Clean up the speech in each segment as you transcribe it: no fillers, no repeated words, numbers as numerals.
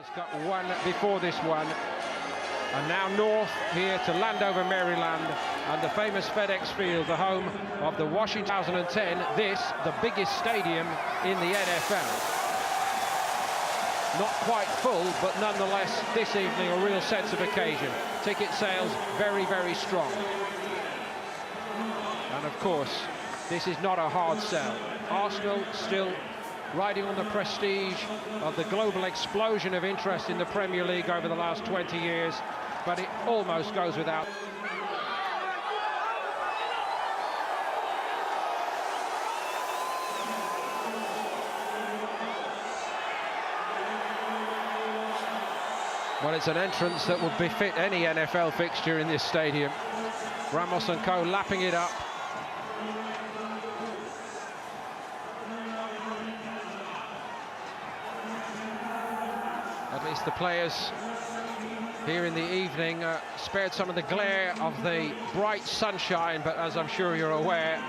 Has got one before this one, and now north here to Landover, Maryland, and the famous FedEx Field, the home of the Washington 2010. This, the biggest stadium in the NFL. Not quite full, but nonetheless, this evening a real sense of occasion. Ticket sales very, very strong. And of course, this is not a hard sell. Arsenal still riding on the prestige of the global explosion of interest in the Premier League over the last 20 years, but it almost goes without. Well, it's an entrance that would befit any NFL fixture in this stadium. Ramos and co lapping it up. At least the players here in the evening spared some of the glare of the bright sunshine, but as I'm sure you're aware,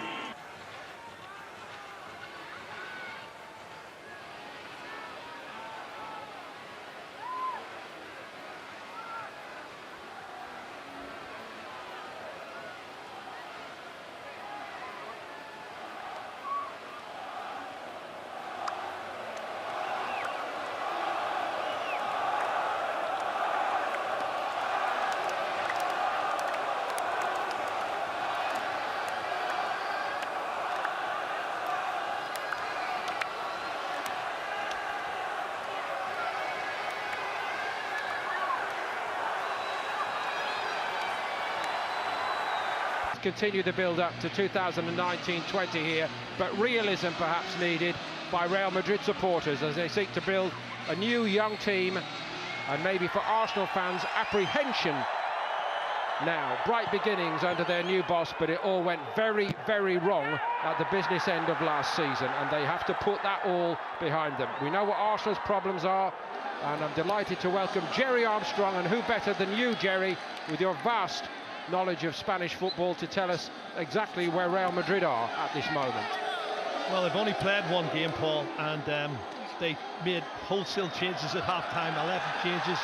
continue the build up to 2019-20 here, but realism perhaps needed by Real Madrid supporters as they seek to build a new young team, and maybe for Arsenal fans apprehension now. Bright beginnings under their new boss, but it all went very, very wrong at the business end of last season, and they have to put that all behind them. We know what Arsenal's problems are, and I'm delighted to welcome Jerry Armstrong, and who better than you, Jerry, with your vast knowledge of Spanish football, to tell us exactly where Real Madrid are at this moment. Well, they've only played one game, Paul, and they made wholesale changes at half-time, 11 changes,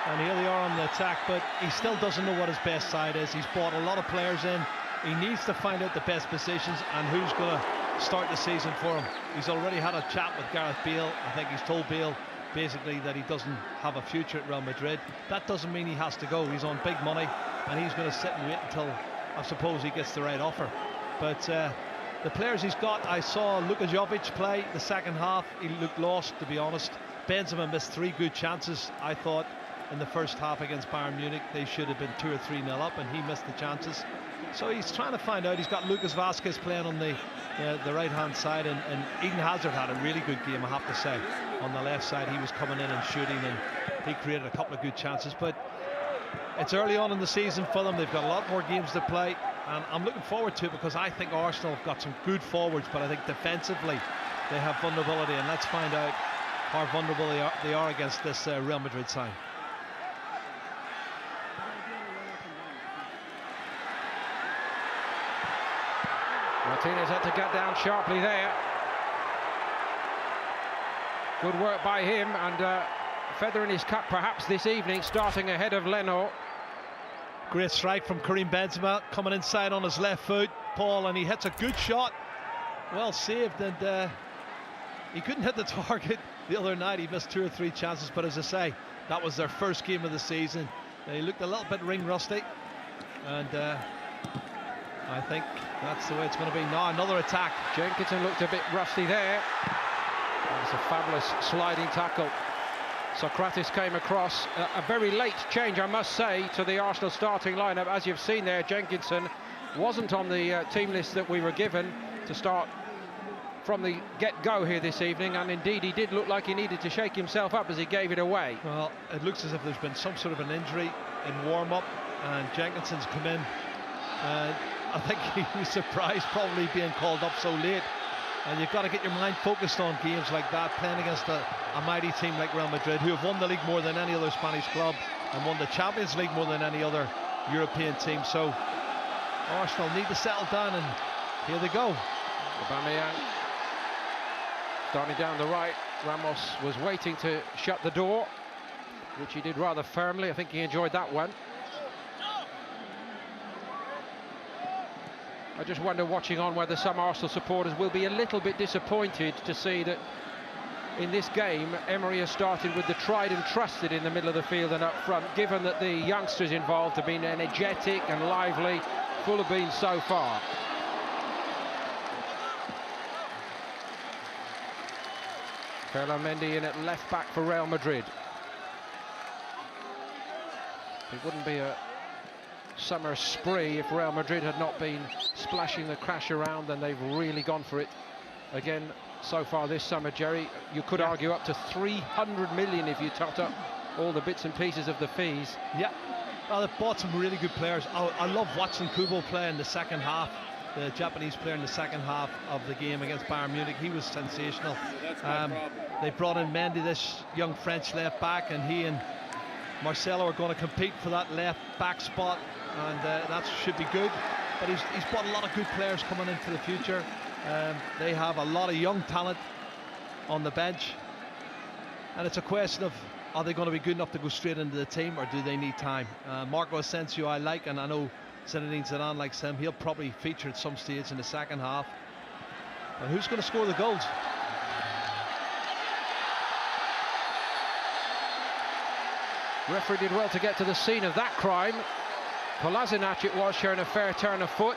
and here they are on the attack, but he still doesn't know what his best side is. He's brought a lot of players in. He needs to find out the best positions and who's going to start the season for him. He's already had a chat with Gareth Bale. I think he's told Bale basically that he doesn't have a future at Real Madrid. That doesn't mean he has to go. He's on big money, and he's going to sit and wait until, I suppose, he gets the right offer. But the players he's got, I saw Luka Jovic play the second half. He looked lost, to be honest. Benzema missed 3 good chances, I thought, in the first half against Bayern Munich. They should have been 2 or 3-0 up, and he missed the chances. So he's trying to find out. He's got Lucas Vazquez playing on the right-hand side, and Eden Hazard had a really good game, I have to say. On the left side, he was coming in and shooting, and he created a couple of good chances. But it's early on in the season for them. They've got a lot more games to play, and I'm looking forward to it because I think Arsenal have got some good forwards, but I think defensively they have vulnerability, and let's find out how vulnerable they are against this Real Madrid side. Martinez had to get down sharply there. Good work by him, and feather in his cap perhaps this evening, starting ahead of Leno. Great strike from Karim Benzema, coming inside on his left foot, Paul, and he hits a good shot. Well saved, and he couldn't hit the target the other night. He missed 2 or 3 chances, but as I say, that was their first game of the season. They looked a little bit ring rusty, and I think that's the way it's going to be. Now another attack. Jenkinson looked a bit rusty there. That's a fabulous sliding tackle. Socrates came across. A very late change, I must say, to the Arsenal starting lineup. As you've seen there, Jenkinson wasn't on the team list that we were given to start from the get-go here this evening, and indeed he did look like he needed to shake himself up as he gave it away. Well, it looks as if there's been some sort of an injury in warm-up, and Jenkinson's come in. I think he was surprised probably being called up so late. And you've got to get your mind focused on games like that, playing against a mighty team like Real Madrid, who have won the league more than any other Spanish club and won the Champions League more than any other European team. So Arsenal need to settle down, and here they go. Aubameyang starting down the right. Ramos was waiting to shut the door. which he did rather firmly. I think he enjoyed that one. I just wonder, watching on, whether some Arsenal supporters will be a little bit disappointed to see that in this game Emery has started with the tried and trusted in the middle of the field and up front, given that the youngsters involved have been energetic and lively, full of beans so far. Ferland Mendy in at left back for Real Madrid. It wouldn't be a summer spree if Real Madrid had not been splashing the crash around, and they've really gone for it again so far this summer, Jerry. You could argue up to 300 million if you topped up all the bits and pieces of the fees. Yeah, well, they've bought some really good players. I love watching Kubo play in the second half, the Japanese player in the second half of the game against Bayern Munich. He was sensational. They brought in Mendy, this young French left back, and he and Marcelo are going to compete for that left back spot, and that should be good. But he's brought a lot of good players coming in for the future. They have a lot of young talent on the bench, and it's a question of, are they going to be good enough to go straight into the team, or do they need time? Marco Asensio I like, and I know Zinedine Zidane likes him. He'll probably feature at some stage in the second half. And who's going to score the goals? Referee did well to get to the scene of that crime. Kolasinac it was, showing a fair turn of foot.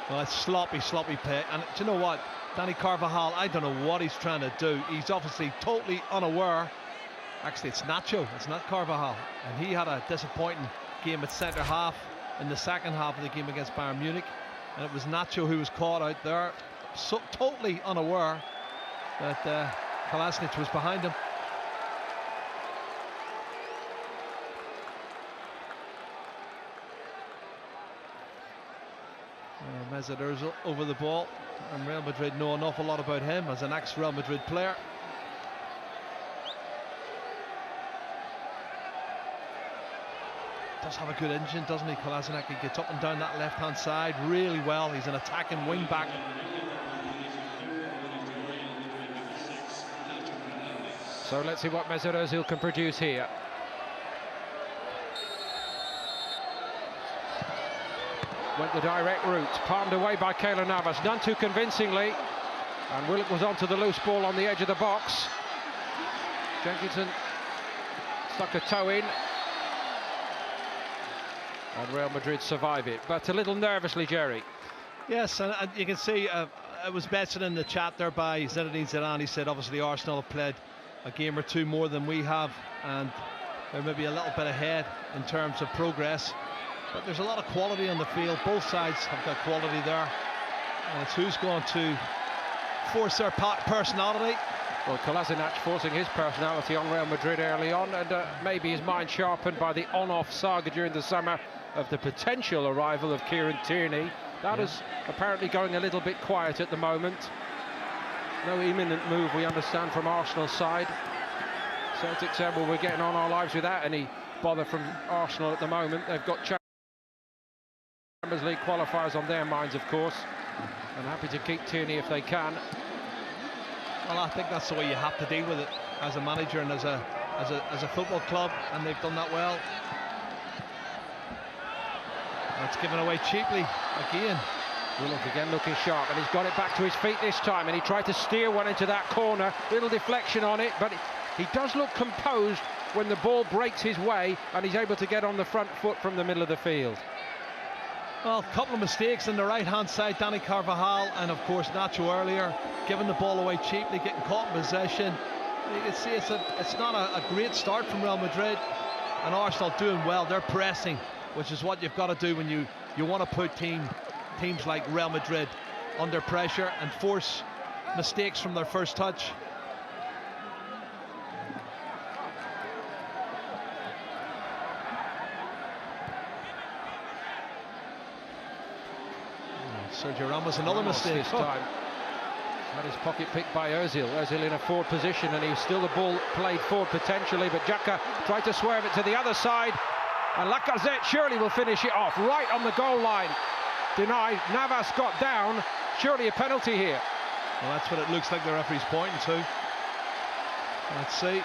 Well, it's sloppy play. And do you know what? Danny Carvajal, I don't know what he's trying to do. He's obviously totally unaware. Actually, it's Nacho, it's not Carvajal. And he had a disappointing game at centre half in the second half of the game against Bayern Munich. And it was Nacho who was caught out there, so totally unaware that Kolasinac was behind him. Mesut Ozil over the ball, and Real Madrid know an awful lot about him as an ex-Real Madrid player. Does have a good engine, doesn't he, Kolasinac? He gets up and down that left-hand side really well. He's an attacking wing-back. So let's see what Mesut Ozil can produce here. Went the direct route, palmed away by Keylor Navas, none too convincingly, and Willock was onto the loose ball on the edge of the box. Jenkinson stuck a toe in, and Real Madrid survive it, but a little nervously, Jerry. Yes, and you can see it was mentioned in the chat there by Zinedine Zidane. He said obviously Arsenal have played a game or two more than we have, and they're maybe a little bit ahead in terms of progress. But there's a lot of quality on the field. Both sides have got quality there. And it's who's going to force their personality. Well, Kolasinac forcing his personality on Real Madrid early on, and maybe his mind sharpened by the on-off saga during the summer of the potential arrival of Kieran Tierney. That is apparently going a little bit quiet at the moment. No imminent move, we understand, from Arsenal's side. Celtic said, well, we're getting on our lives without any bother from Arsenal at the moment. They've got Champions League qualifiers on their minds, of course, and happy to keep Tierney if they can. Well, I think that's the way you have to deal with it as a manager and as a football club, and they've done that well. That's given away cheaply again. Willock again looking sharp, and he's got it back to his feet this time, and he tried to steer one into that corner. Little deflection on it, but he does look composed when the ball breaks his way and he's able to get on the front foot from the middle of the field. Well, a couple of mistakes on the right-hand side, Danny Carvajal and, of course, Nacho earlier, giving the ball away cheaply, getting caught in possession. You can see it's not a great start from Real Madrid, and Arsenal doing well. They're pressing, which is what you've got to do when you want to put teams like Real Madrid under pressure and force mistakes from their first touch. Sergio Ramos, another mistake this time. Had his pocket picked by Ozil. Ozil in a forward position, and he's still the ball played forward potentially, but Xhaka tried to swerve it to the other side, and Lacazette surely will finish it off right on the goal line. Denied. Navas got down. Surely a penalty here. Well, that's what it looks like the referee's pointing to. Let's see.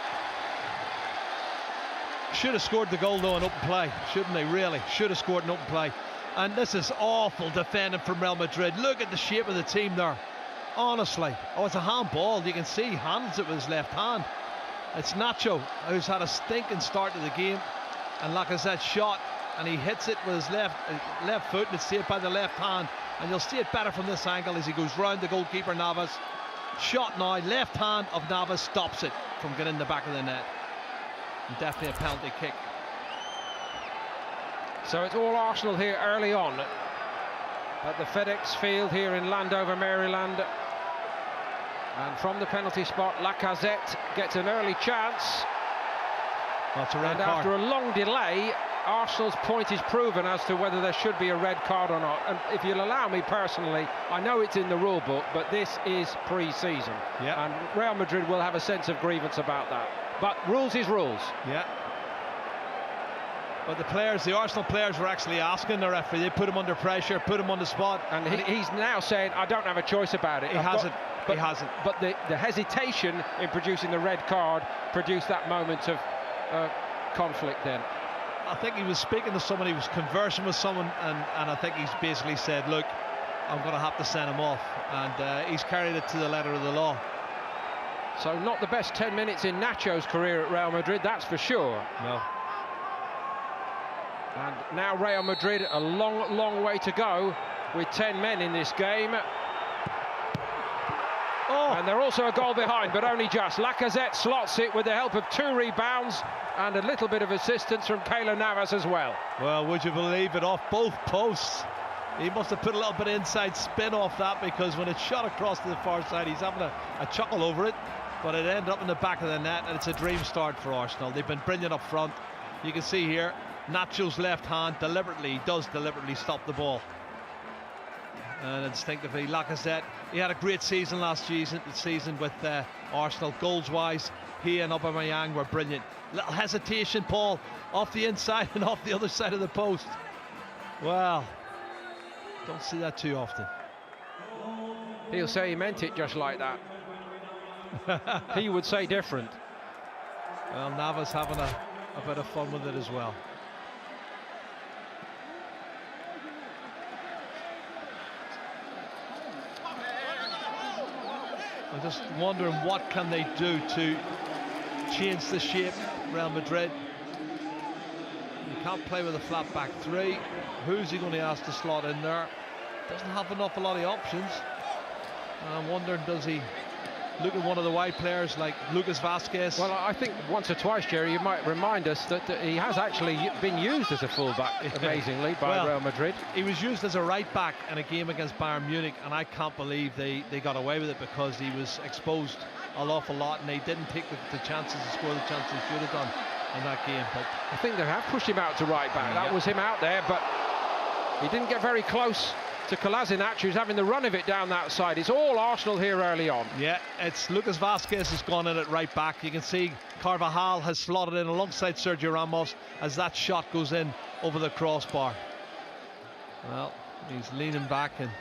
Should have scored the goal though in open play, shouldn't they? Really, should have scored in open play. And this is awful defending from Real Madrid. Look at the shape of the team there. Honestly, oh, it's a handball. You can see he handles it with his left hand. It's Nacho who's had a stinking start to the game, and Lacazette shot, and he hits it with his left foot, and it's saved by the left hand. And you'll see it better from this angle as he goes round the goalkeeper Navas. Shot now, left hand of Navas stops it from getting in the back of the net. And definitely a penalty kick. So it's all Arsenal here early on at the FedEx Field here in Landover, Maryland. And from the penalty spot, Lacazette gets an early chance. That's a red and card. After a long delay, Arsenal's point is proven as to whether there should be a red card or not. And if you'll allow me personally, I know it's in the rule book, but this is pre-season. Yeah. And Real Madrid will have a sense of grievance about that. But rules is rules. Yeah. But the players, the Arsenal players, were actually asking the referee. They put him under pressure, put him on the spot. And he's now saying, I don't have a choice about it. He hasn't. But the hesitation in producing the red card produced that moment of conflict then. I think he was speaking to someone, he was conversing with someone, and I think he's basically said, look, I'm going to have to send him off. And he's carried it to the letter of the law. So not the best 10 minutes in Nacho's career at Real Madrid, that's for sure. No. And now Real Madrid, a long, long way to go with 10 men in this game. Oh. And they're also a goal behind, but only just. Lacazette slots it with the help of 2 rebounds and a little bit of assistance from Keylor Navas as well. Well, would you believe it, off both posts. He must have put a little bit of inside spin off that, because when it's shot across to the far side, he's having a chuckle over it, but it ended up in the back of the net, and it's a dream start for Arsenal. They've been brilliant up front. You can see here, Nacho's left hand does deliberately stop the ball. And instinctively, Lacazette, he had a great season last season with Arsenal, goals-wise. He and Aubameyang were brilliant. Little hesitation, Paul, off the inside and off the other side of the post. Well, don't see that too often. He'll say he meant it just like that. He would say different. Well, Navas having a bit of fun with it as well. I'm just wondering what can they do to change the shape, Real Madrid. You can't play with a flat back 3. Who's he going to ask to slot in there? Doesn't have an awful lot of options. And I'm wondering, does he look at one of the wide players like Lucas Vazquez? Well, I think once or twice, Jerry, you might remind us that he has actually been used as a fullback, amazingly, by Real Madrid. He was used as a right back in a game against Bayern Munich, and I can't believe they got away with it, because he was exposed an awful lot, and they didn't take the chances to score the chances they should have done in that game. But I think they have pushed him out to right back. That was him out there, but he didn't get very close to Kolasinac, who's having the run of it down that side. It's all Arsenal here early on. Yeah, it's Lucas Vazquez has gone in at right back. You can see Carvajal has slotted in alongside Sergio Ramos as that shot goes in over the crossbar. Well, he's leaning back, and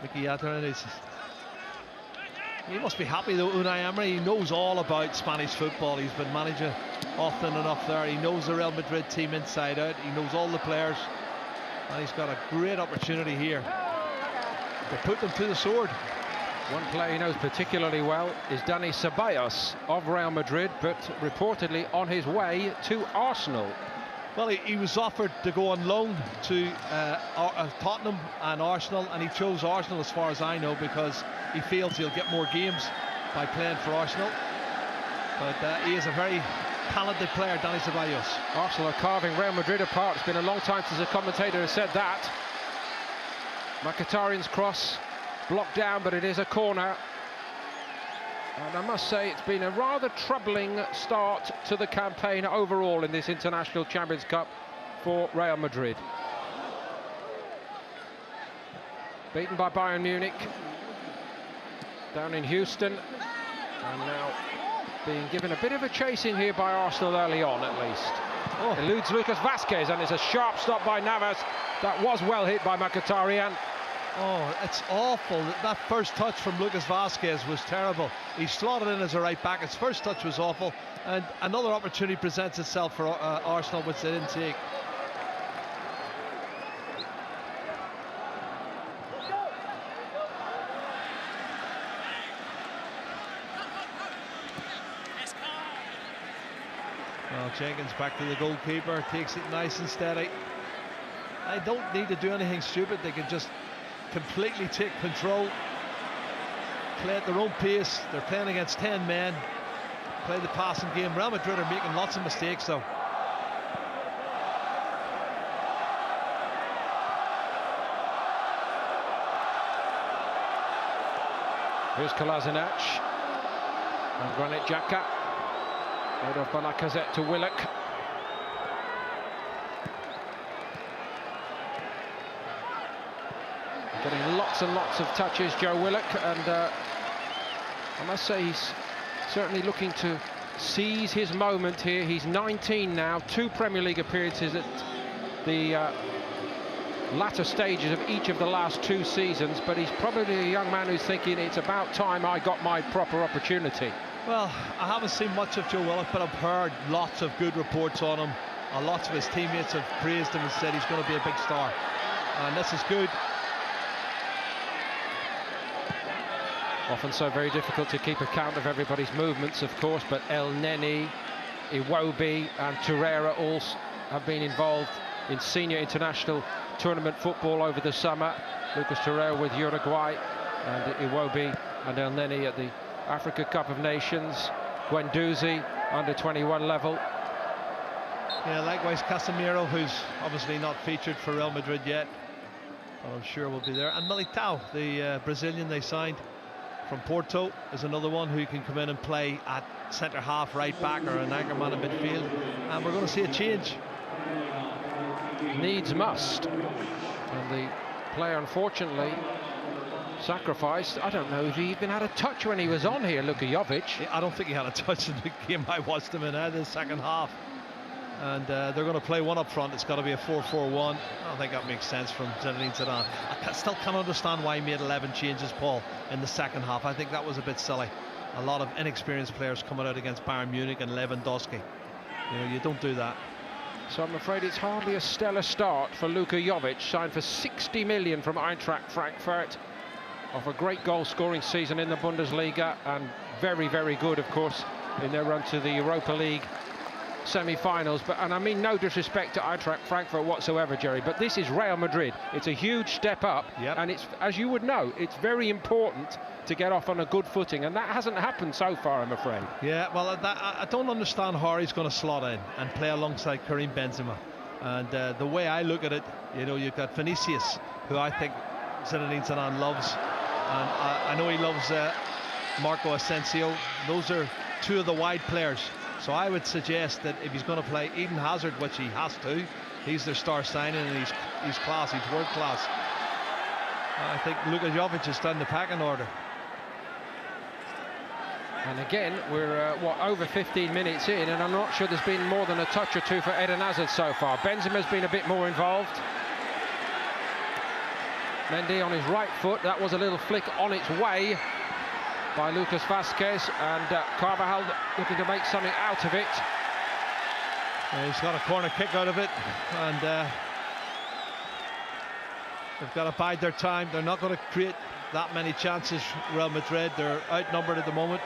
Mickey Yatterin he must be happy though, Unai Emery. He knows all about Spanish football. He's been managing often enough there. He knows the Real Madrid team inside out. He knows all the players. And he's got a great opportunity here to put them to the sword. One player he knows particularly well is Dani Ceballos of Real Madrid, but reportedly on his way to Arsenal. Well, he was offered to go on loan to Tottenham and Arsenal, and he chose Arsenal as far as I know, because he feels he'll get more games by playing for Arsenal. But he is a very talented player, Dani Ceballos. Arsenal are carving Real Madrid apart. It's been a long time since a commentator has said that. Mkhitaryan's cross blocked down, but it is a corner. And I must say, it's been a rather troubling start to the campaign overall in this International Champions Cup for Real Madrid. Beaten by Bayern Munich down in Houston, and now being given a bit of a chasing here by Arsenal early on, at least. Oh. Eludes Lucas Vazquez, and it's a sharp stop by Navas. That was well hit by Mkhitaryan. Oh, it's awful. That first touch from Lucas Vázquez was terrible. He slotted in as a right back. His first touch was awful, and another opportunity presents itself for Arsenal, which they didn't take. Well, Jenkins back to the goalkeeper, takes it nice and steady. They don't need to do anything stupid. They can just completely take control, play at their own pace. They're playing against 10 men, play the passing game. Real Madrid are making lots of mistakes though. Here's Kolasinac and Granit Xhaka, made off by Lacazette to Willock. Getting lots and lots of touches, Joe Willock, and I must say he's certainly looking to seize his moment here. He's 19 now, 2 Premier League appearances at the latter stages of each of the last 2 seasons, but he's probably a young man who's thinking it's about time I got my proper opportunity. Well, I haven't seen much of Joe Willock, but I've heard lots of good reports on him. Lots of his teammates have praised him and said he's going to be a big star, and this is good. Often so very difficult to keep account of everybody's movements, of course, but El Neni, Iwobi and Torreira all have been involved in senior international tournament football over the summer. Lucas Torreira with Uruguay, and Iwobi and El Neni at the Africa Cup of Nations. Guendouzi under 21 level. Yeah, likewise Casemiro, who's obviously not featured for Real Madrid yet, but I'm sure will be there. And Militao, the Brazilian they signed from Porto, is another one who can come in and play at centre half, right back, or an anchor man in midfield, and we're going to see a change. Needs must, and the player unfortunately sacrificed. I don't know if he even had a touch when he was on here, Luka Jovic. I don't think he had a touch in the game I watched him in the second half. And they're going to play one up front. It's got to be a 4-4-1. I don't think that makes sense from Zinedine Zidane. I still can't understand why he made 11 changes, Paul, in the second half. I think that was a bit silly. A lot of inexperienced players coming out against Bayern Munich and Lewandowski. You know, you don't do that. So I'm afraid it's hardly a stellar start for Luka Jovic, signed for 60 million from Eintracht Frankfurt, off a great goal-scoring season in the Bundesliga, and very, very good, of course, in their run to the Europa League semi-finals. And I mean no disrespect to Eintracht Frankfurt whatsoever, Jerry, but this is Real Madrid. It's a huge step up, and it's, as you would know, it's very important to get off on a good footing, and that hasn't happened so far, I'm afraid. Yeah, well, I don't understand how he's going to slot in and play alongside Karim Benzema. And the way I look at it, you know, you've got Vinicius, who I think Zinedine Zidane loves, and I know he loves Marco Asensio. Those are 2 of the wide players. So I would suggest that if he's going to play Eden Hazard, which he has to, he's their star signing, and he's class, he's world class. I think Luka Jovic is down the pecking order. And again, we're over 15 minutes in, and I'm not sure there's been more than a touch or 2 for Eden Hazard so far. Benzema's been a bit more involved. Mendy on his right foot. That was a little flick on its way by Lucas Vázquez, and Carvajal looking to make something out of it. Yeah, he's got a corner kick out of it, and they've got to bide their time. They're not going to create that many chances, Real Madrid. They're outnumbered at the moment,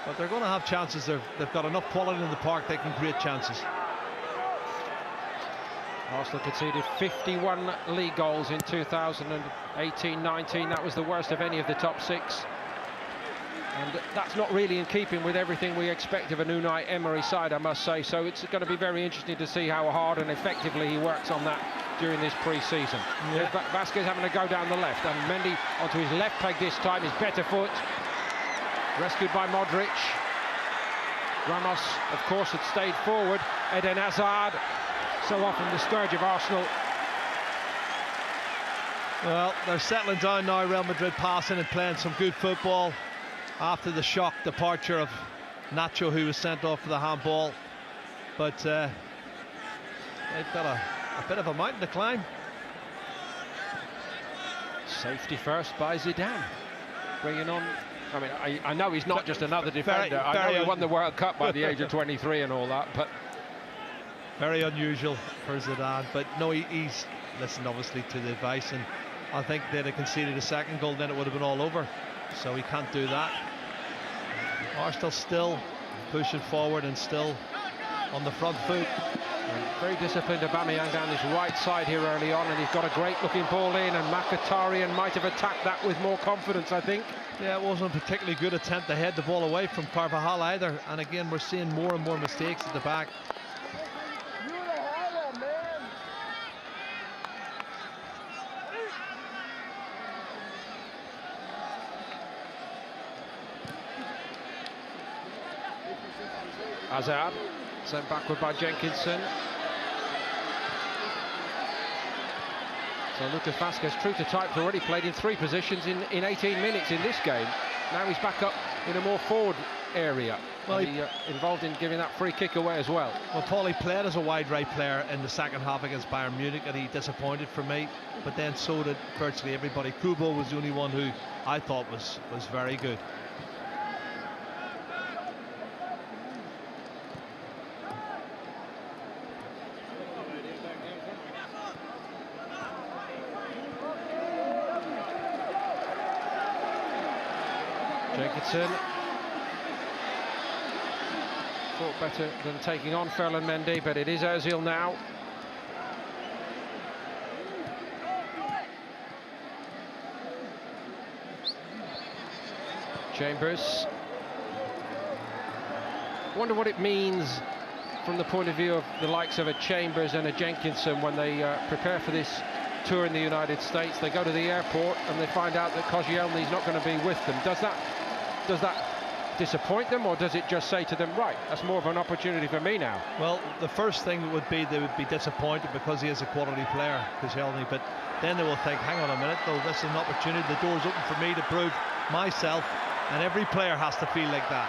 but they're going to have chances. They've got enough quality in the park, they can create chances. Arsenal conceded 51 league goals in 2018-19. That was the worst of any of the top 6. And that's not really in keeping with everything we expect of an Unai Emery side, I must say. So it's going to be very interesting to see how hard and effectively he works on that during this pre-season. Yeah. Vázquez having to go down the left, and Mendy onto his left peg this time, his better foot. Rescued by Modric. Ramos, of course, had stayed forward. Eden Hazard, so often the scourge of Arsenal. Well, they're settling down now, Real Madrid, passing and playing some good football after the shock departure of Nacho, who was sent off for the handball. But they've got a bit of a mountain to climb. Safety first by Zidane. Bringing on... I mean, I know he's not just another defender. I know he won the World Cup by the age of 23 and all that, but... Very unusual for Zidane, but no, he's listened obviously to the advice, and I think they'd have conceded a second goal, then it would have been all over. So he can't do that. Arsenal still pushing forward and still on the front foot. Very disciplined Aubameyang down this right side here early on, and he's got a great looking ball in, and Mkhitaryan might have attacked that with more confidence, I think. Yeah, it wasn't a particularly good attempt to head the ball away from Carvajal either, and again we're seeing more and more mistakes at the back. Hazard, sent backward by Jenkinson. So Lucas Vázquez, true to type, already played in 3 positions in 18 minutes in this game. Now he's back up in a more forward area. Well, he involved in giving that free kick away as well. Well, Paul, he played as a wide right player in the second half against Bayern Munich, and he disappointed for me. But then so did virtually everybody. Kubo was the only one who I thought was very good. Jenkinson thought better than taking on Ferland Mendy, but it is Ozil now. Chambers. Wonder what it means from the point of view of the likes of a Chambers and a Jenkinson when they prepare for this tour in the United States. They go to the airport and they find out that Koscielny's not going to be with them. Does that disappoint them, or does it just say to them, right, that's more of an opportunity for me now? Well, the first thing would be they would be disappointed because he is a quality player, Koscielny, but then they will think, hang on a minute, though, this is an opportunity, the door's open for me to prove myself, and every player has to feel like that.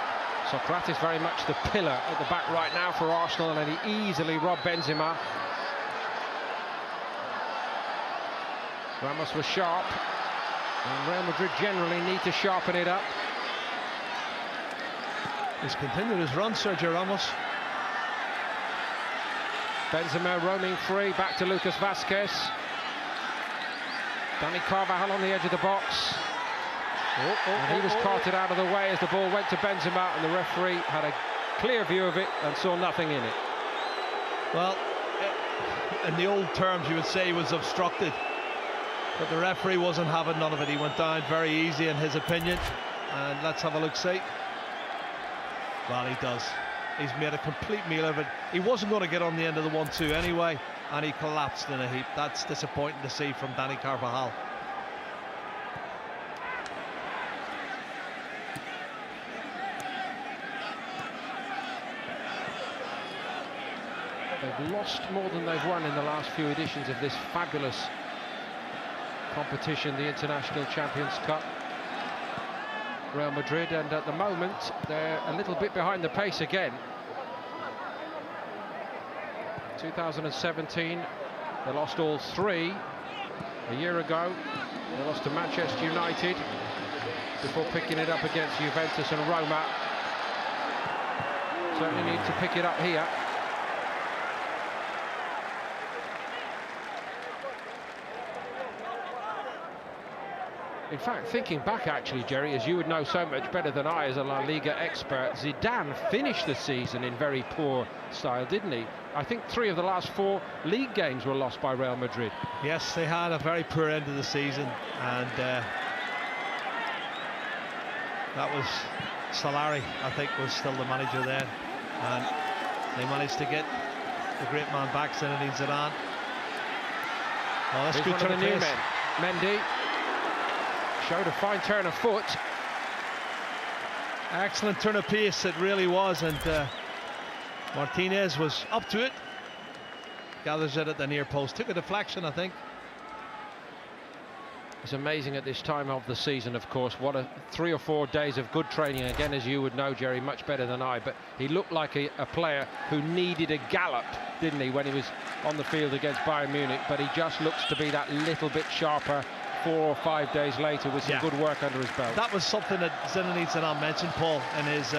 Socrates very much the pillar at the back right now for Arsenal, and he easily robbed Benzema. Ramos was sharp, and Real Madrid generally need to sharpen it up. He's continued his run, Sergio Ramos. Benzema roaming free, back to Lucas Vázquez. Dani Carvajal on the edge of the box. And he was carted out of the way as the ball went to Benzema, and the referee had a clear view of it and saw nothing in it. Well, in the old terms you would say he was obstructed, but the referee wasn't having none of it. He went down very easy in his opinion, and let's have a look-see. Well, he does. He's made a complete meal of it. He wasn't going to get on the end of the 1-2 anyway, and he collapsed in a heap. That's disappointing to see from Dani Carvajal. They've lost more than they've won in the last few editions of this fabulous competition, the International Champions Cup. Real Madrid, and at the moment they're a little bit behind the pace again. 2017 they lost all 3. A year ago they lost to Manchester United before picking it up against Juventus and Roma. Certainly need to pick it up here. In fact, thinking back actually, Jerry, as you would know so much better than I as a La Liga expert, Zidane finished the season in very poor style, didn't he? I think 3 of the last 4 league games were lost by Real Madrid. Yes, they had a very poor end of the season, and that was Solari, I think, was still the manager then, and they managed to get the great man back, Zinedine Zidane. Oh, that's good turn of pace. Mendy showed a fine turn of foot. Excellent turn of pace, it really was, and Martinez was up to it. Gathers it at the near post. Took a deflection, I think. It's amazing at this time of the season, of course, what a 3 or 4 days of good training, again, as you would know, Jerry, much better than I, but he looked like a player who needed a gallop, didn't he, when he was on the field against Bayern Munich, but he just looks to be that little bit sharper, 4 or 5 days later with some good work under his belt. That was something that Zinedine Zidane mentioned, Paul, in his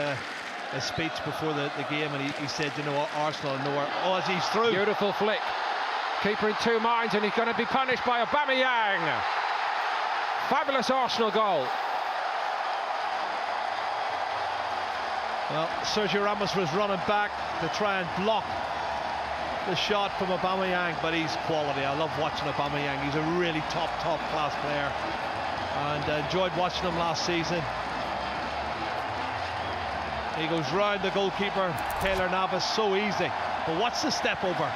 speech before the game, and he said, you know what, Arsenal know where. Oh, as he's through. Beautiful flick. Keeper in two minds, and he's going to be punished by Aubameyang. Fabulous Arsenal goal. Well, Sergio Ramos was running back to try and block the shot from Aubameyang, but he's quality. I love watching Aubameyang. He's a really top class player, and enjoyed watching him last season. He goes round the goalkeeper, Keylor Navas, so easy. But what's the step over?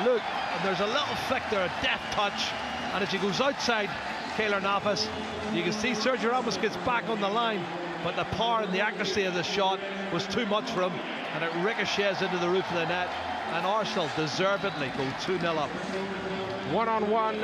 Look, and there's a little flick there, a deft touch, and as he goes outside Keylor Navas, you can see Sergio Ramos gets back on the line, but the power and the accuracy of the shot was too much for him, and it ricochets into the roof of the net, and Arsenal deservedly go 2-0 up. One-on-one,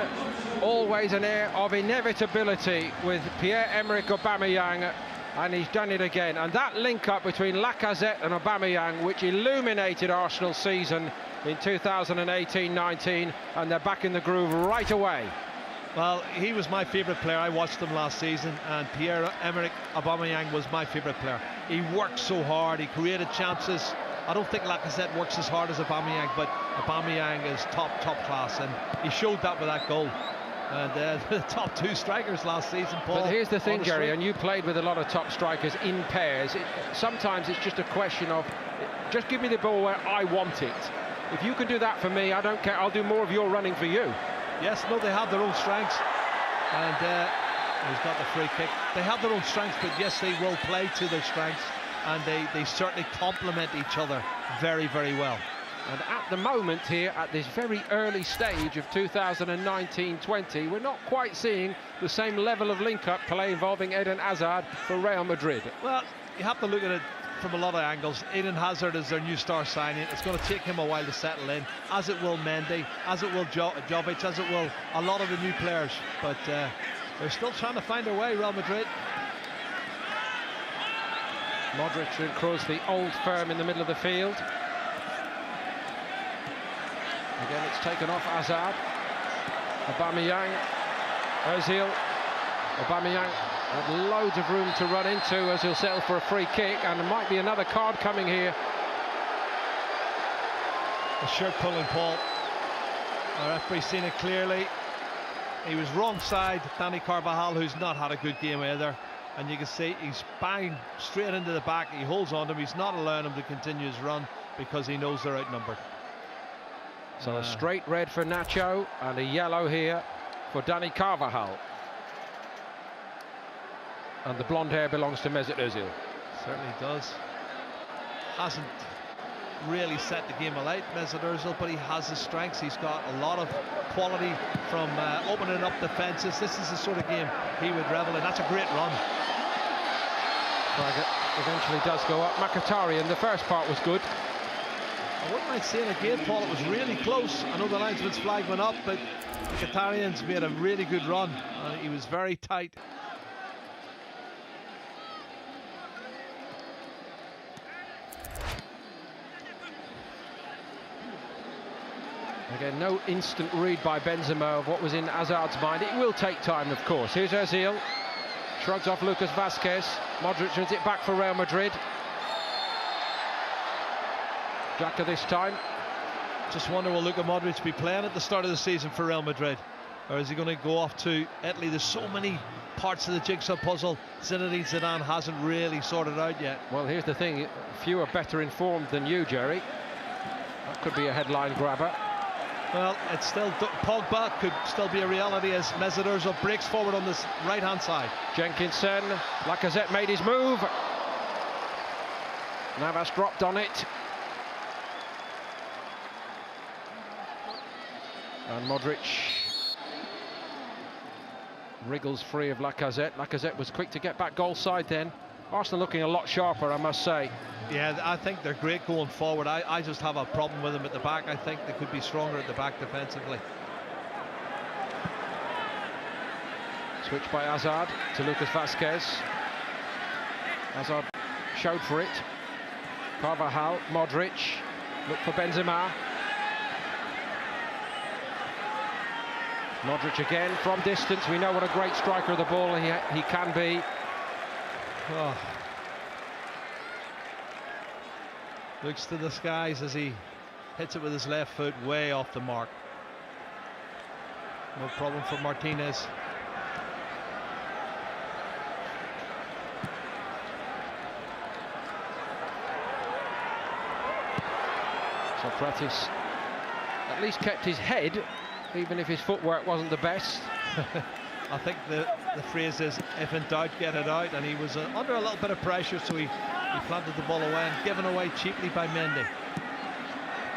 always an air of inevitability with Pierre-Emerick Aubameyang, and he's done it again. And that link-up between Lacazette and Aubameyang, which illuminated Arsenal's season in 2018-19, and they're back in the groove right away. Well, he was my favourite player. I watched him last season, and Pierre-Emerick Aubameyang was my favourite player. He worked so hard, he created chances. I don't think Lacazette works as hard as Aubameyang, but Aubameyang is top class, and he showed that with that goal. And the top two strikers last season, Paul. But here's the thing, Jerry, and you played with a lot of top strikers in pairs. Sometimes it's just a question of, just give me the ball where I want it. If you can do that for me, I don't care. I'll do more of your running for you. Yes, no, they have their own strengths, and he's got the free kick. They have their own strengths, but yes, they will play to their strengths, and they certainly complement each other very well. And at the moment here, at this very early stage of 2019-20, we're not quite seeing the same level of link-up play involving Eden Hazard for Real Madrid. Well, you have to look at it from a lot of angles. Eden Hazard is their new star signing. It's going to take him a while to settle in, as it will Mendy, as it will Jovic, as it will a lot of the new players. But they're still trying to find their way, Real Madrid. Modric and Kroos, the old firm in the middle of the field. Again, it's taken off Hazard. Aubameyang, Ozil. Aubameyang had loads of room to run into as he'll settle for a free kick, and there might be another card coming here. The shirt pulling, Paul. The referee's seen it clearly. He was wrong side, Danny Carvajal, who's not had a good game either. And you can see he's banging straight into the back. He holds on to him. He's not allowing him to continue his run because he knows they're outnumbered. So a straight red for Nacho and a yellow here for Danny Carvajal. And the blonde hair belongs to Mesut Ozil. Certainly does. Hasn't really set the game alight, Mesut Ozil, but he has his strengths. He's got a lot of quality from opening up defences. This is the sort of game he would revel in. That's a great run. Flag eventually does go up. Mkhitaryan, the first part was good. I wouldn't mind seeing again, Paul. It was really close. I know the linesman's flag went up, but Mkhitaryan's made a really good run. He was very tight. Again, no instant read by Benzema of what was in Hazard's mind. It will take time, of course. Here's Ozil. Shrugs off Lucas Vazquez. Modric wins it back for Real Madrid. Xhaka this time. Just wonder, will Luka Modric be playing at the start of the season for Real Madrid? Or is he going to go off to Italy? There's so many parts of the jigsaw puzzle Zinedine Zidane hasn't really sorted out yet. Well, here's the thing. Few are better informed than you, Jerry. That could be a headline grabber. Well, it's still Pogba could still be a reality as Mesut Ozil breaks forward on this right-hand side. Jenkinson, Lacazette made his move. Navas dropped on it. And Modric wriggles free of Lacazette. Lacazette was quick to get back goal side then. Arsenal looking a lot sharper, I must say. Yeah, I think they're great going forward. I just have a problem with them at the back. I think they could be stronger at the back defensively. Switch by Hazard to Lucas Vazquez. Hazard showed for it. Carvajal, Modric, look for Benzema. Modric again from distance. We know what a great striker of the ball he can be. Oh. Looks to the skies as he hits it with his left foot way off the mark. No problem for Martinez. Socrates at least kept his head, even if his footwork wasn't the best. I think the phrase is, if in doubt, get it out, and he was under a little bit of pressure, so he planted the ball away and given away cheaply by Mendy.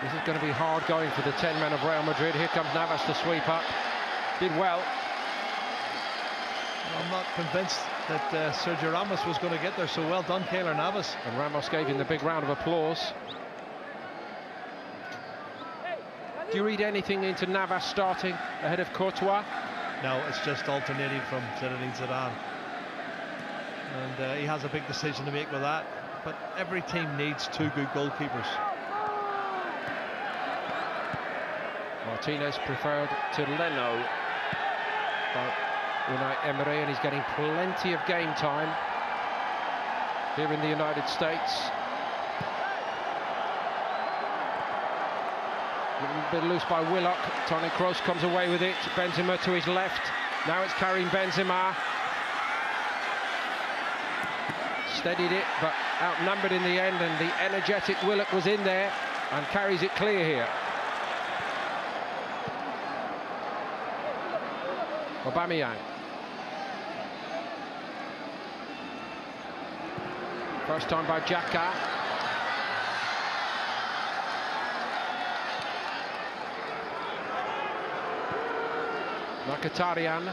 This is going to be hard going for the 10 men of Real Madrid. Here comes Navas to sweep up. Did well. I'm not convinced that Sergio Ramos was going to get there, so well done, Keylor Navas. And Ramos gave him the big round of applause. Do you read anything into Navas starting ahead of Courtois? No, it's just alternating from Zinedine Zidane. And he has a big decision to make with that. But every team needs two good goalkeepers. Martinez preferred to Leno by Unai Emery, and he's getting plenty of game time here in the United States. A bit loose by Willock. Toni Kroos comes away with it. Benzema to his left. Now it's Karim Benzema. Steadied it, but outnumbered in the end, and the energetic Willock was in there and carries it clear here. Aubameyang. First time by Xhaka. Mkhitaryan.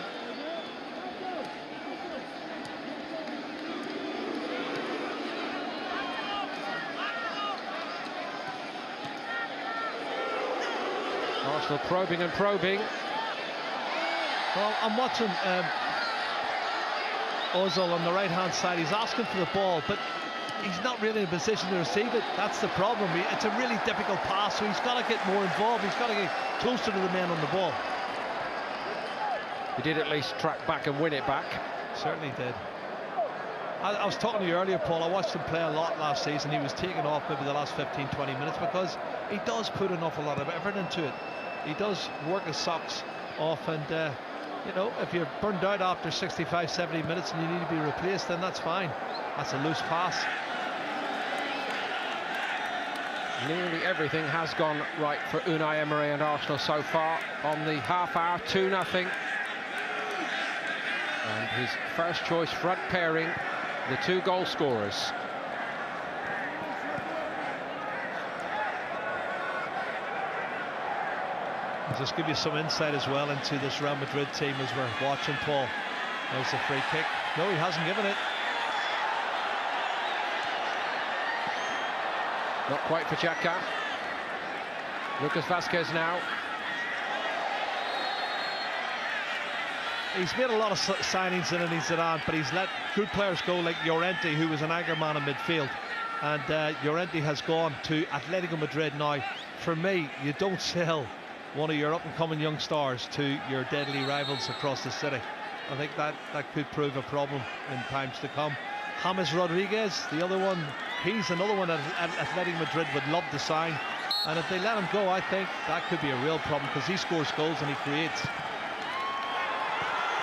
Arsenal probing and probing. Well, I'm watching Ozil on the right-hand side. He's asking for the ball, but he's not really in a position to receive it. That's the problem. It's a really difficult pass, so he's got to get more involved. He's got to get closer to the man on the ball. He did at least track back and win it back. Certainly did. I was talking to you earlier, Paul. I watched him play a lot last season. He was taking off maybe the last 15-20 minutes because he does put an awful lot of effort into it. He does work his socks off, and you know, if you're burned out after 65-70 minutes and you need to be replaced, then that's fine. That's a loose pass. Nearly everything has gone right for Unai Emery and Arsenal so far on the half hour. 2-0. And his first choice front pairing, the two goal scorers. I'll just give you some insight as well into this Real Madrid team as we're watching, Paul. There's the free kick. No, he hasn't given it. Not quite for Xhaka. Lucas Vazquez now. He's made a lot of signings in Zidane, but he's let good players go like Llorente, who was an anchor man in midfield. And Llorente has gone to Atletico Madrid now. For me, you don't sell one of your up-and-coming young stars to your deadly rivals across the city. I think that could prove a problem in times to come. James Rodriguez, the other one, he's another one that Atletico Madrid would love to sign. And if they let him go, I think that could be a real problem because he scores goals and he creates.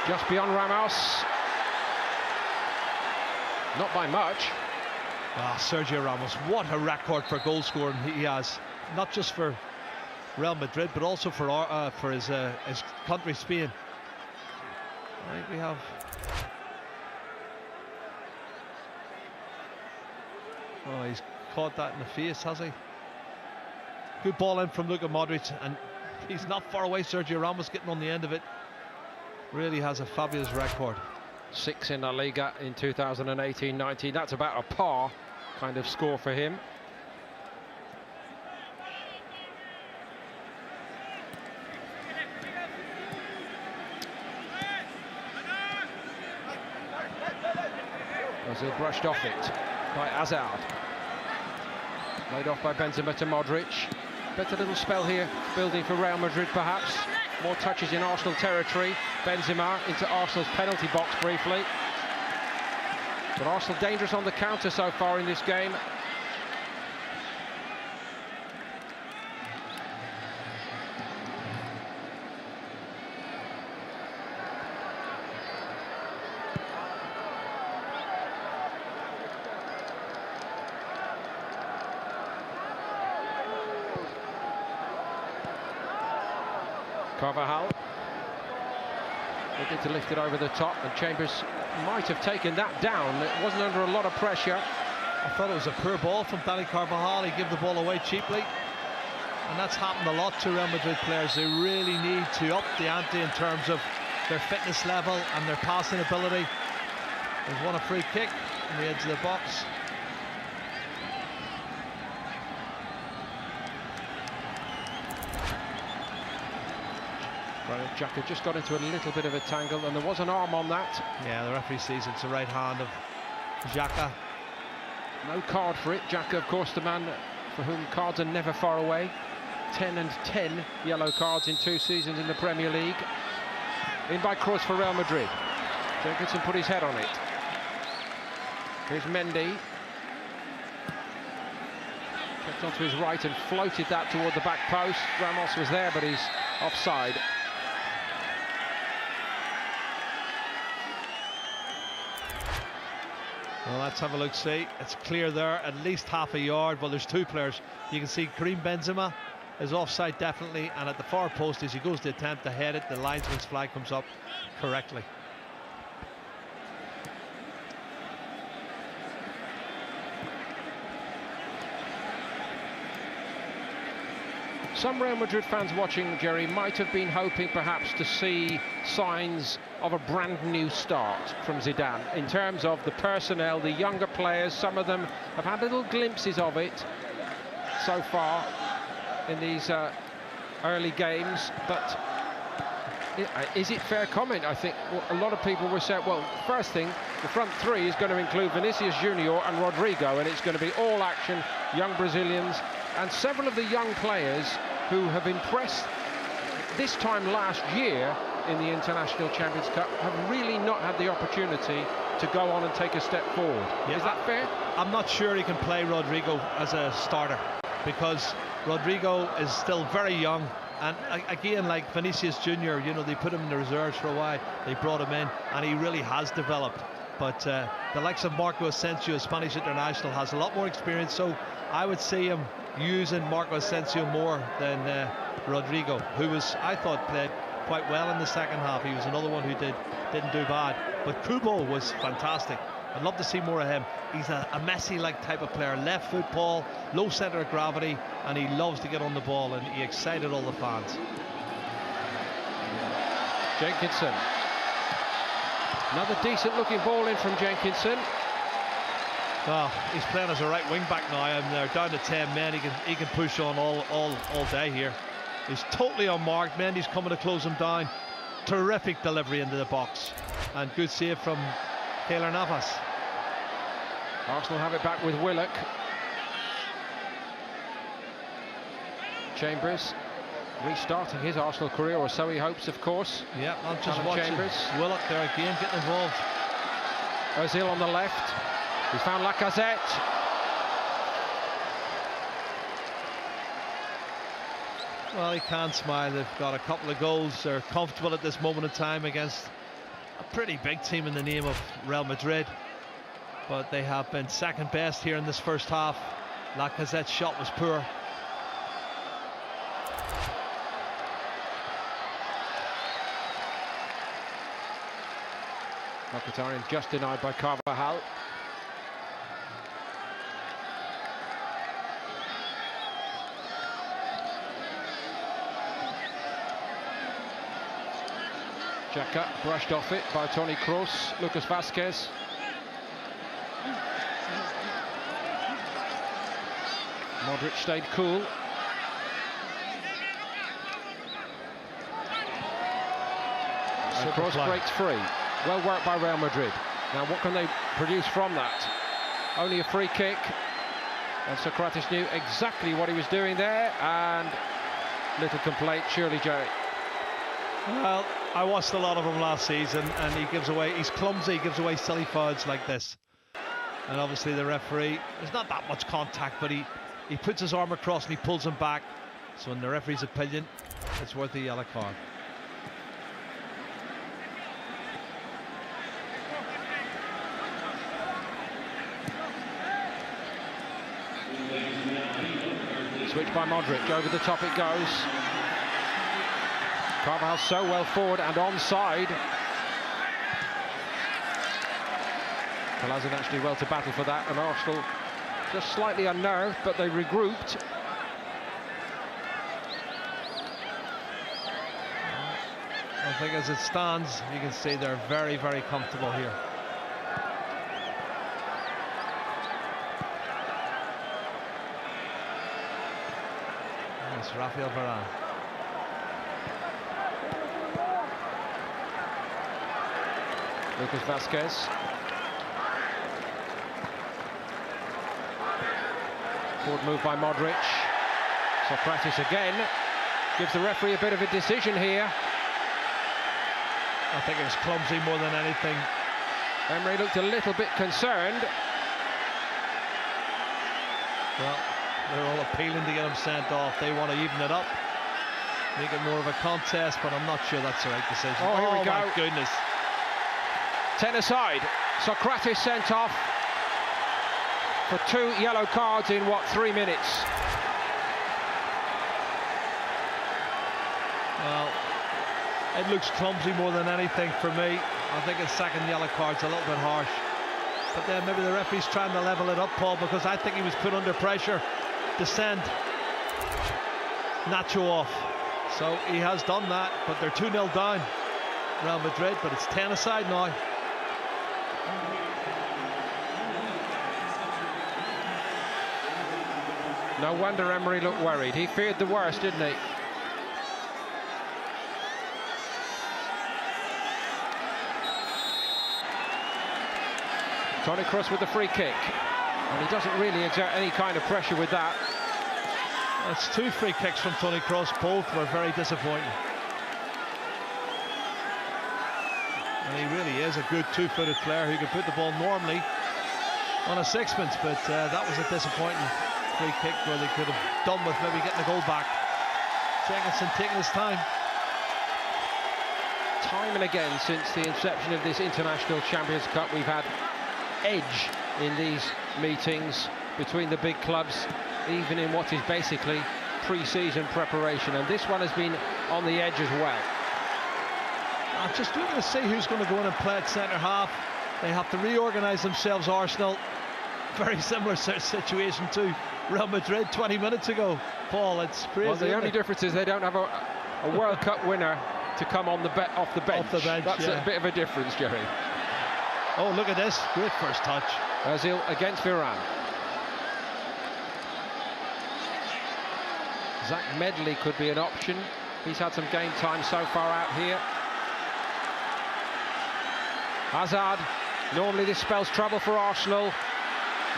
Just beyond Ramos. Not by much. Sergio Ramos, what a record for goal scoring he has. Not just for Real Madrid, but also for his country, Spain. I think we have... Oh, he's caught that in the face, has he? Good ball in from Luka Modric, and he's not far away. Sergio Ramos getting on the end of it. Really has a fabulous record. 6 in La Liga in 2018-19. That's about a par kind of score for him. Ozil brushed off it by Hazard. Laid off by Benzema to Modric. Better little spell here building for Real Madrid perhaps. More touches in Arsenal territory. Benzema into Arsenal's penalty box briefly. But Arsenal dangerous on the counter so far in this game. Carvajal looking to lift it over the top, and Chambers might have taken that down. It wasn't under a lot of pressure. I thought it was a poor ball from Danny Carvajal. He gave the ball away cheaply, and that's happened a lot to Real Madrid players. They really need to up the ante in terms of their fitness level and their passing ability. They've won a free kick on the edge of the box. Xhaka just got into a little bit of a tangle, and there was an arm on that. Yeah, the referee sees it's the right hand of Xhaka. No card for it. Xhaka, of course, the man for whom cards are never far away. 10 and 10 yellow cards in 2 seasons in the Premier League. In by Kroos for Real Madrid. Jenkinson put his head on it. Here's Mendy. Kept onto his right and floated that toward the back post. Ramos was there, but he's offside. Well, let's have a look, see. It's clear there, at least half a yard. Well, there's 2 players. You can see Karim Benzema is offside definitely, and at the far post as he goes to attempt to head it, the linesman's flag comes up correctly. Some Real Madrid fans watching, Jerry, might have been hoping perhaps to see signs of a brand new start from Zidane in terms of the personnel, the younger players. Some of them have had little glimpses of it so far in these early games, but is it fair comment? I think a lot of people were saying, well, first thing, the front 3 is going to include Vinicius Junior and Rodrigo, and it's going to be all action, young Brazilians, and several of the young players who have impressed this time last year in the International Champions Cup have really not had the opportunity to go on and take a step forward. Yeah, is that fair? I'm not sure he can play Rodrigo as a starter, because Rodrigo is still very young, and again, like Vinicius Junior, you know, they put him in the reserves for a while, they brought him in, and he really has developed. But the likes of Marco Asensio, Spanish international, has a lot more experience, so I would see him using Marco Asensio more than Rodrigo, who I thought played quite well in the second half. He was another one who didn't do bad. But Kubo was fantastic. I'd love to see more of him. He's a Messi-like type of player, left foot ball, low centre of gravity, and he loves to get on the ball, and he excited all the fans. Jenkinson. Another decent looking ball in from Jenkinson. Oh, he's playing as a right wing back now, and they're down to 10 men. He can push on all day here. He's totally unmarked. Mendy's coming to close him down. Terrific delivery into the box, and good save from Keylor Navas. Arsenal have it back with Willock. Chambers restarting his Arsenal career, or so he hopes, of course. Yeah, I'm just watching Chambers. Willock there again, getting involved. Ozil on the left. He's found Lacazette. Well, he can't smile. They've got a couple of goals. They're comfortable at this moment in time against a pretty big team in the name of Real Madrid. But they have been second best here in this first half. Lacazette's shot was poor. Mkhitaryan just denied by Carvajal. Xhaka brushed off it by Toni Kroos. Lucas Vazquez. Modric stayed cool. And Kroos breaks free. Well worked by Real Madrid. Now what can they produce from that? Only a free kick. And Socrates knew exactly what he was doing there. And little complaint, surely, Jerry. Well, I watched a lot of him last season, and he's clumsy, he gives away silly fouls like this. And obviously the referee, there's not that much contact, but he puts his arm across and he pulls him back. So in the referee's opinion, it's worth a yellow card. Switch by Modric, over the top it goes. Carvajal's so well forward and onside. Kolasinac actually well to battle for that, and Arsenal just slightly unnerved, but they regrouped. I think as it stands, you can see they're very, very comfortable here. It's Rafael Varane. Lucas Vazquez. Forward move by Modric. Socrates again. Gives the referee a bit of a decision here. I think it was clumsy more than anything. Emery looked a little bit concerned. Well, they're all appealing to get him sent off. They want to even it up, make it more of a contest, but I'm not sure that's the right decision. Oh, here we go. My goodness. 10 aside. Socrates sent off for 2 yellow cards in, what, 3 minutes? Well, it looks clumsy more than anything for me. I think his second yellow card's a little bit harsh. But then maybe the referee's trying to level it up, Paul, because I think he was put under pressure to send Nacho off. So he has done that, but they're 2-0 down, Real Madrid, but it's 10 aside now. No wonder Emery looked worried. He feared the worst, didn't he? Toni Kroos with the free kick, and he doesn't really exert any kind of pressure with that. That's 2 free kicks from Toni Kroos, both were very disappointing. And he really is a good 2-footed player who can put the ball normally on a sixpence, but that was a disappointing free kick where they could have done with maybe getting the goal back. Jenkinson taking his time. Time and again since the inception of this International Champions Cup, we've had edge in these meetings between the big clubs, even in what is basically pre-season preparation, and this one has been on the edge as well. I'm just looking to see who's going to go in and play at centre half. They have to reorganise themselves, Arsenal. Very similar situation to Real Madrid 20 minutes ago. Paul, it's crazy. Well, the only difference is they don't have a World Cup winner to come on off the bench. That's a bit of a difference, Jerry. Oh, look at this. Great first touch. Ozil against Varane. Zach Medley could be an option. He's had some game time so far out here. Hazard. Normally this spells trouble for Arsenal.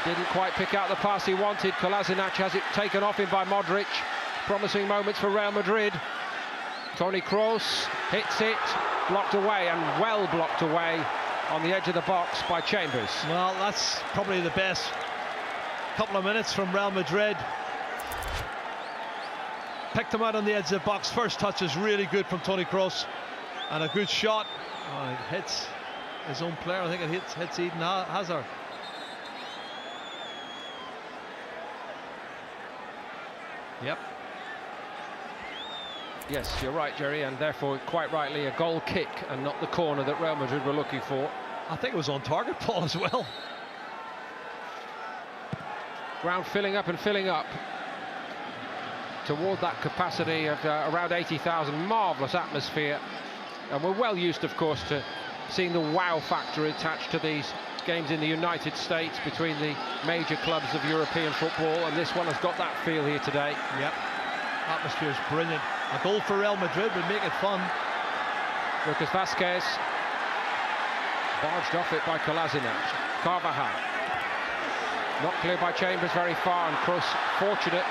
Didn't quite pick out the pass he wanted. Kolasinac has it taken off him by Modric. Promising moments for Real Madrid. Toni Kroos hits it. Blocked away, and well blocked away on the edge of the box by Chambers. Well, that's probably the best couple of minutes from Real Madrid. Picked him out on the edge of the box. First touch is really good from Toni Kroos, and a good shot. Oh, it hits his own player. I think it hits Eden Hazard. Yep. Yes, you're right, Jerry, and therefore quite rightly a goal kick and not the corner that Real Madrid were looking for. I think it was on target, Paul, as well. Ground filling up and filling up toward that capacity of around 80,000. Marvellous atmosphere, and we're well used, of course, to seeing the wow factor attached to these games in the United States between the major clubs of European football, and this one has got that feel here today. Yep, atmosphere is brilliant. A goal for Real Madrid would make it fun. Lucas Vazquez barged off it by Kolasinac. Carvajal not cleared by Chambers very far, and Kroos fortunate,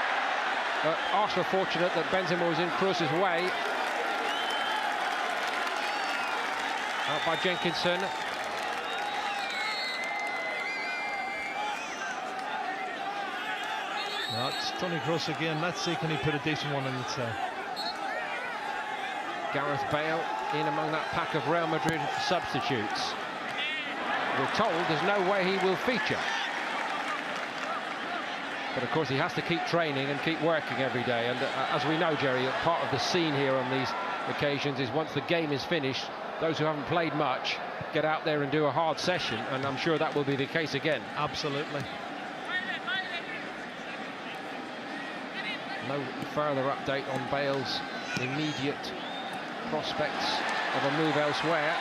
Arsenal fortunate that Benzema was in Kroos's way. Out by Jenkinson. That's Tony Kroos again. Let's see, can he put a decent one in the tail? Gareth Bale in among that pack of Real Madrid substitutes. We're told there's no way he will feature. But of course he has to keep training and keep working every day. And as we know, Jerry, part of the scene here on these occasions is once the game is finished, those who haven't played much get out there and do a hard session. And I'm sure that will be the case again. Absolutely. No further update on Bale's immediate prospects of a move elsewhere.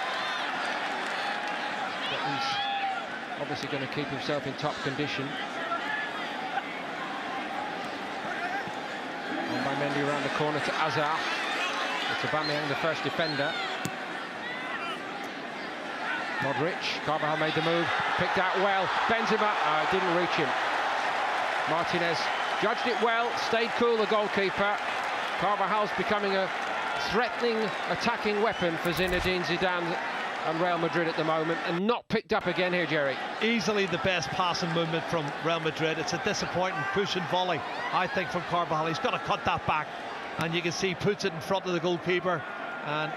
But he's obviously going to keep himself in top condition. On by Mendy around the corner to Azar. It's Aubameyang, the first defender. Modric, Carvajal made the move, picked out well. Benzema didn't reach him. Martinez judged it well, stayed cool, the goalkeeper. Carvajal's becoming a threatening attacking weapon for Zinedine Zidane and Real Madrid at the moment, and not picked up again here, Jerry. Easily the best passing movement from Real Madrid. It's a disappointing push and volley, I think, from Carvajal. He's got to cut that back, and you can see he puts it in front of the goalkeeper, and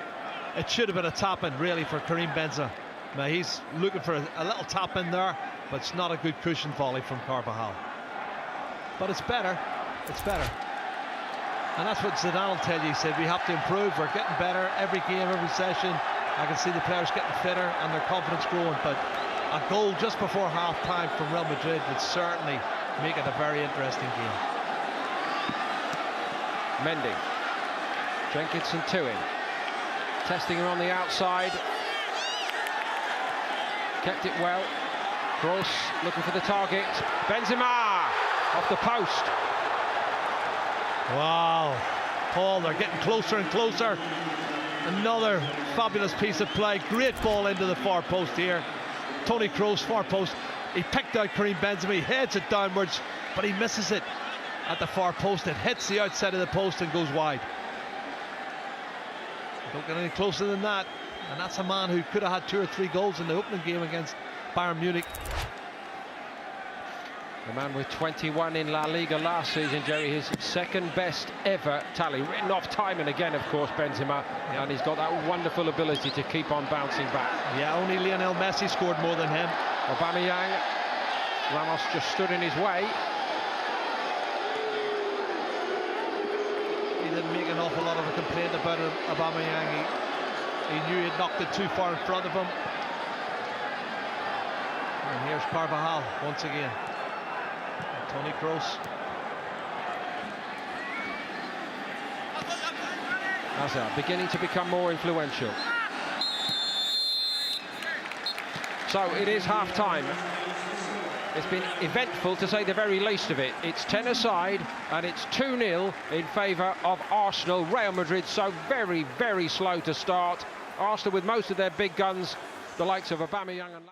it should have been a tap-in, really, for Karim Benzema. Now, he's looking for a little tap-in there, but it's not a good cushion volley from Carvajal. But it's better, and that's what Zidane will tell you. He said we have to improve, we're getting better every game, every session. I can see the players getting fitter and their confidence growing, but a goal just before half-time from Real Madrid would certainly make it a very interesting game. Mendy, Jenkinson to him, testing him on the outside, kept it well. Kroos looking for the target, Benzema off the post. Wow, Paul, they're getting closer and closer. Another fabulous piece of play, great ball into the far post here. Tony Kroos, far post, he picked out Karim Benzema, he heads it downwards, but he misses it at the far post. It hits the outside of the post and goes wide. Don't get any closer than that, and that's a man who could have had 2 or 3 goals in the opening game against Bayern Munich. The man with 21 in La Liga last season, Jerry, his second best ever tally, written off time and again, of course, Benzema, and he's got that wonderful ability to keep on bouncing back. Yeah, only Lionel Messi scored more than him. Aubameyang, Ramos just stood in his way. He didn't make an awful lot of a complaint about Aubameyang. He knew he'd knocked it too far in front of him. And here's Carvajal once again. Tony Kroos. Hazard beginning to become more influential. So it is half-time. It's been eventful, to say the very least of it. It's 10 aside, and it's 2-0 in favour of Arsenal. Real Madrid so very, very slow to start. Arsenal with most of their big guns, the likes of Aubameyang and